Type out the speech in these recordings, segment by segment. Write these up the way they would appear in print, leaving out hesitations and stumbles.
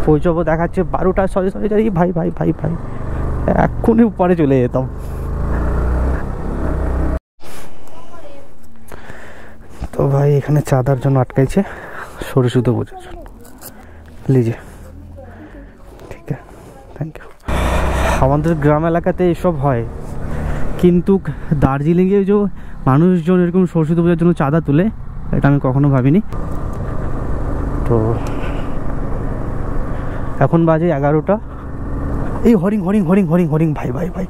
পৌঁছাবো দেখাচ্ছে 12টা, সরি ভাই ভাই ভাই ভাই এক্ষুনি পরে চলে যেতাম। তো ভাই এখানে চাঁদার জন্য আটকাইছে, সরস্বতী পুজোর জন্য। লিজে, ঠিক আছে, থ্যাংক ইউ। আমাদের গ্রাম এলাকাতে এসব হয়, কিন্তু দার্জিলিংয়ে যে মানুষজন এরকম সরস্বতী পূজার জন্য চাঁদা তুলে, এটা আমি কখনো ভাবিনি। তো এখন বাজে 11টা। এই হরিং হরিং হরিং হরিং হরিং ভাই ভাই ভাই,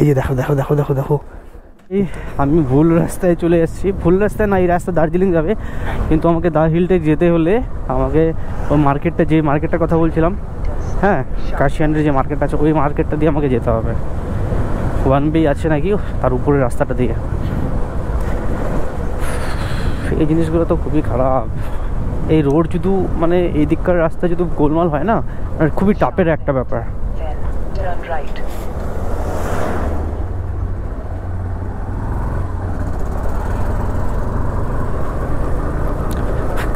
এই যে দেখো দেখো দেখো দেখো দেখো। এই আমি ভুল রাস্তায় চলে এসেছি। ভুল রাস্তায় না, এই রাস্তা দার্জিলিং যাবে, কিন্তু আমাকে দা হিলটে যেতে হলে আমাকে ওই মার্কেটটা, যে মার্কেটটার কথা বলছিলাম, হ্যাঁ কাশিয়ানের যে মার্কেট আছে, ওই মার্কেটটা দিয়ে আমাকে যেতে হবে। 1 বে আছে নাকি তার উপরের রাস্তাটা দিয়ে। এই জিনিসগুলো তো খুবই খারাপ। এই রোড যদি মানে এই দিককার রাস্তা যদি গোলমাল হয় না, খুবই টাপের একটা ব্যাপার।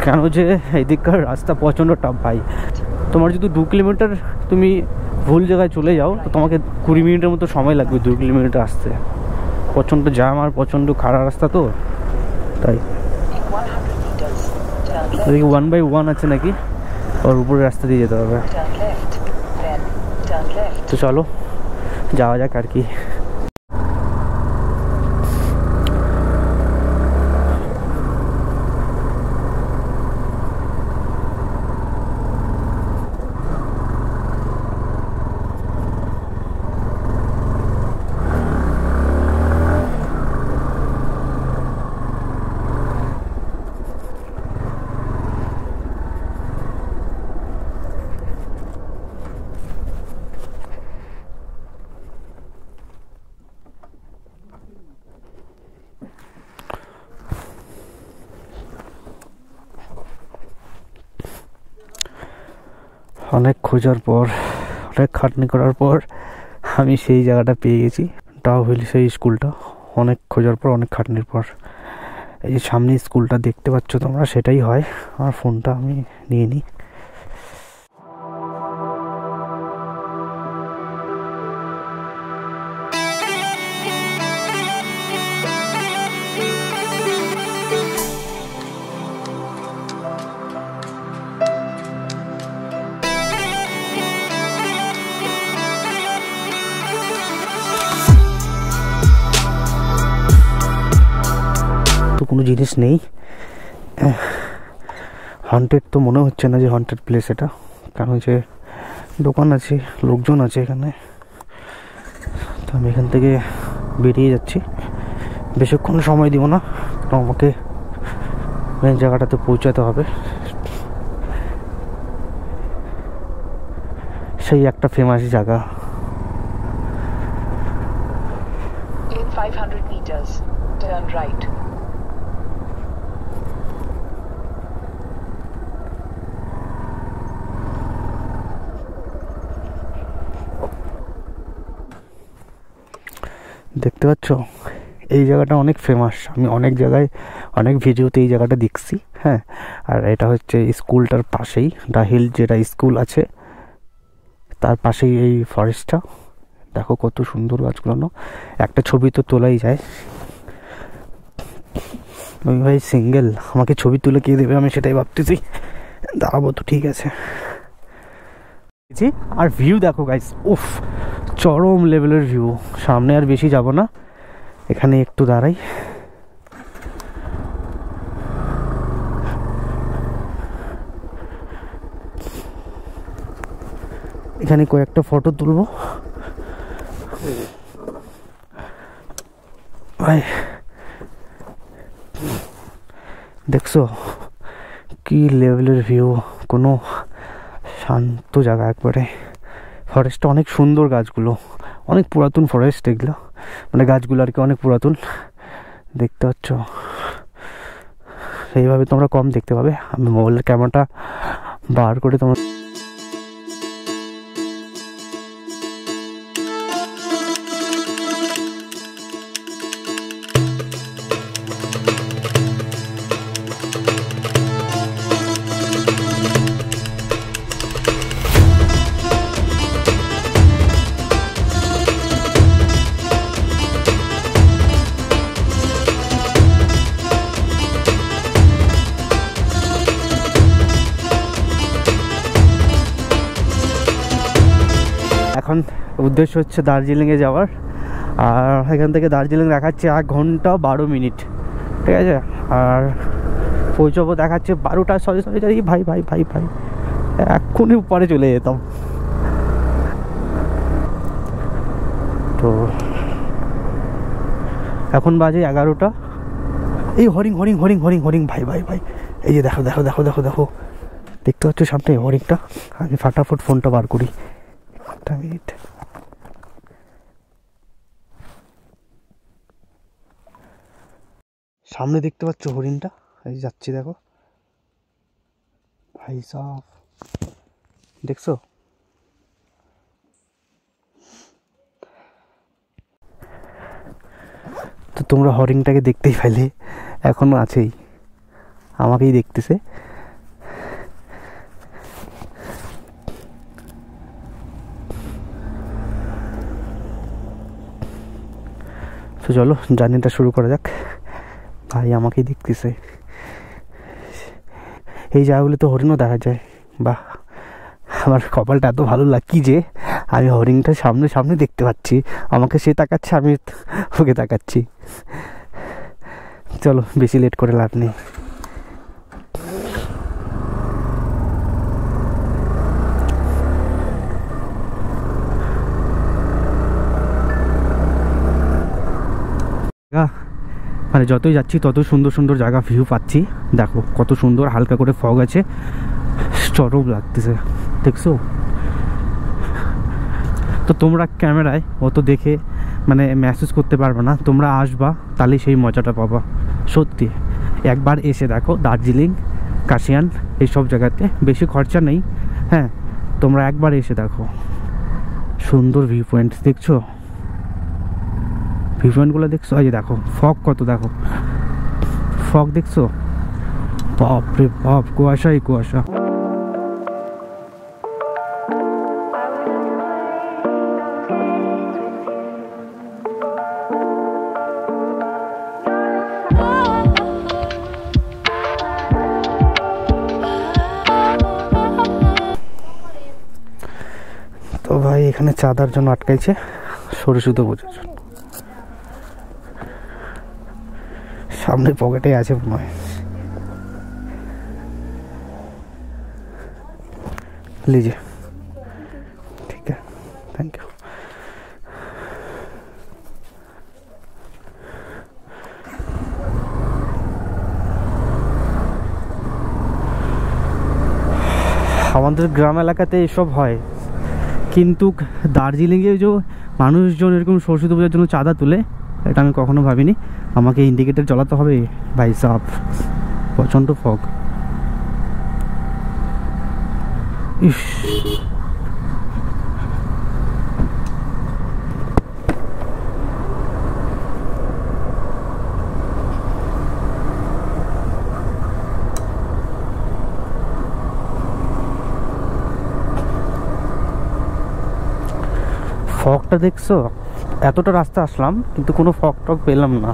কেন যে এই দিককার রাস্তা প্রচণ্ড টাপ ভাই। তোমার যদি 2 কিলোমিটার তুমি ভুল জায়গায় চলে যাও, তো তোমাকে 20 মিনিটের মতো সময় লাগবে 2 কিলোমিটার আসতে। প্রচণ্ড জ্যাম আর প্রচণ্ড খারাপ রাস্তা, তো তাই 1/1 আছে নাকি, ওর উপরে রাস্তা দিয়ে যেতে হবে। তো চলো যাওয়া যাক আর কি। অনেক খোঁজার পর, অনেক খাটনি করার পর আমি সেই জায়গাটা পেয়ে গেছি, টাও হিল, সেই স্কুলটা। অনেক খোঁজার পর, অনেক খাটনির পর। এই যে সামনে স্কুলটা দেখতে পাচ্ছ তোমরা, সেটাই হয়। আমার ফোনটা আমি নিয়ে নিই। কোনো জিনিস নেই, হন্টেড তো মনে হচ্ছে না যে হন্টেড প্লেস এটা, কারণ যে দোকান আছে, লোকজন আছে এখানে। তো আমি এখান থেকে বেরিয়ে যাচ্ছি, বেশিক্ষণ সময় দিব না, তো আমাকে মেন জায়গাটাতে পৌঁছাতে হবে। সেই একটা ফেমাস জায়গা। In 500 meters, turn right. দেখতে পাচ্ছ এই জায়গাটা অনেক ফেমাস, আমি অনেক জায়গায় অনেক ভিডিওতে এই জায়গাটা দেখছি। হ্যাঁ, আর এটা হচ্ছে স্কুলটার পাশেই, দা হিল যেটা স্কুল আছে তার পাশেই এই ফরেস্টটা। দেখো কত সুন্দর গাছগুলো, একটা ছবি তো তোলাই যায়। আমি ভাই সিঙ্গেল, আমাকে ছবি তুলে কে দেবে আমি সেটাই ভাবতেছি। দাঁড়াবো তো, ঠিক আছে। আর ভিউ দেখো গাইস, উফ চরম লেভেলের ভিউ। সামনে আর বেশি যাব না, এখানে একটু দাঁড়াই। এখানে কয়েকটা ফটো তুলবো ভাই। দেখছো কি লেভেলের ভিউ, কোনো শান্ত জায়গা একবারে। ফরেস্টটা অনেক সুন্দর, গাছগুলো অনেক পুরাতন ফরেস্ট এগুলো, মানে গাছগুলো আর কি অনেক পুরাতন। দেখতে পাচ্ছ, এইভাবে তোমরা কম দেখতে পাবে। আমি মোবাইলের ক্যামেরাটা বার করে তোমরা উদ্দেশ্য হচ্ছে দার্জিলিংয়ে যাওয়ার। আর এখান থেকে দার্জিলিং দেখাচ্ছে 1 ঘন্টা 12 মিনিট, ঠিক আছে। আর পৌঁছবো দেখাচ্ছে 12টা, সরি ভাই ভাই ভাই ভাই এক্ষুনি পরে চলে যেতাম। তো এখন বাজে 11টা। এই হরিং হরিং হরিং হরিং হরিং ভাই ভাই ভাই, এই যে দেখো দেখো দেখো দেখো দেখো, দেখতে পাচ্ছ সামনে হরিংটা? আমি ফাটাফট ফোনটা বার করি, একটা মিনিট। সামনে দেখতে পাচ্ছ হরিণটা? এই যাচ্ছি, দেখো ভাই সাহ, দেখছো? তো তোমরা হরিণটাকে দেখতেই পাইলে, এখনো আছেই, আমাকেই দেখতেছে। তো চলো জার্নিটা শুরু করা যাক। ভাই আমাকেই দেখতেছে। এই জায়গাগুলোতে হরিণও দেখা যায়। বাহ, আমার কপালটা এত ভালো লাগছে যে আমি হরিণটা সামনে সামনে দেখতে পাচ্ছি। আমাকে সে তাকাচ্ছে, আমি ওকে তাকাচ্ছি। চলো বেশি লেট করে লাভ নেই। মানে যতই যাচ্ছি তত সুন্দর সুন্দর জায়গা ভিউ পাচ্ছি। দেখো কত সুন্দর, হালকা করে ফগ আছে, চরম লাগতেছে, দেখছো? তো তোমরা ক্যামেরায় অত দেখে মানে মেসেজ করতে পারবে না, তোমরা আসবা তাহলে সেই মজাটা পাবা। সত্যি একবার এসে দেখো দার্জিলিং, কাশিয়ান এইসব জায়গাতে বেশি খরচা নেই। হ্যাঁ, তোমরা একবার এসে দেখো, সুন্দর ভিউ পয়েন্ট দেখছো? ভিউ পয়েন্টগুলো দেখছো? এই যে দেখো ফগ কত, দেখো ফগ দেখছো? বাপ রে বাপ, কুয়াশাই কুয়াশা। তো ভাই এখানে চাঁদার জন্য আটকাইছে, সরস্বতী পুজোর জন্য। সামনে পকেটে আছে মনে হয়। लीजिए, ठीक है, थैंक यू। আমাদের গ্রাম এলাকাতে এসব হয়, কিন্তু দার্জিলিংয়ে যে মানুষজন এরকম সরস্বতী পূজার জন্য চাঁদা তুলে, এটা আমি কখনো ভাবিনি। আমাকে ইন্ডিকেটর জ্বালাতে হবে ভাই সাহেব, প্রচণ্ড ফগ। ইস, ফগটা দেখছো? এতটা রাস্তা আসলাম কিন্তু কোনো ফগ টগ পেলাম না।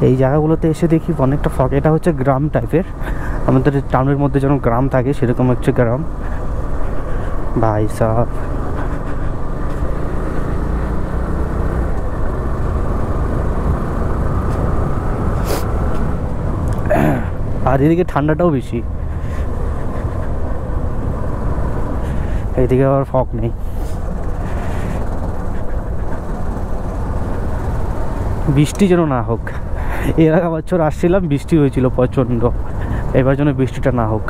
এই জায়গাগুলোতে এসে দেখি অনেকটা ফগ। এটা হচ্ছে গ্রাম টাইপের, আমাদের টাউনের মধ্যে যেমন গ্রাম থাকে সেরকম হচ্ছে গ্রাম। ভাই সাহেব আর এদিকে ঠান্ডাটাও বেশি, এইদিকে আবার ফগ নেই। বৃষ্টি যেন না হোক। এর আগে বছর আসছিলাম, বৃষ্টি হয়েছিল প্রচণ্ড, এবার যেন বৃষ্টিটা না হোক।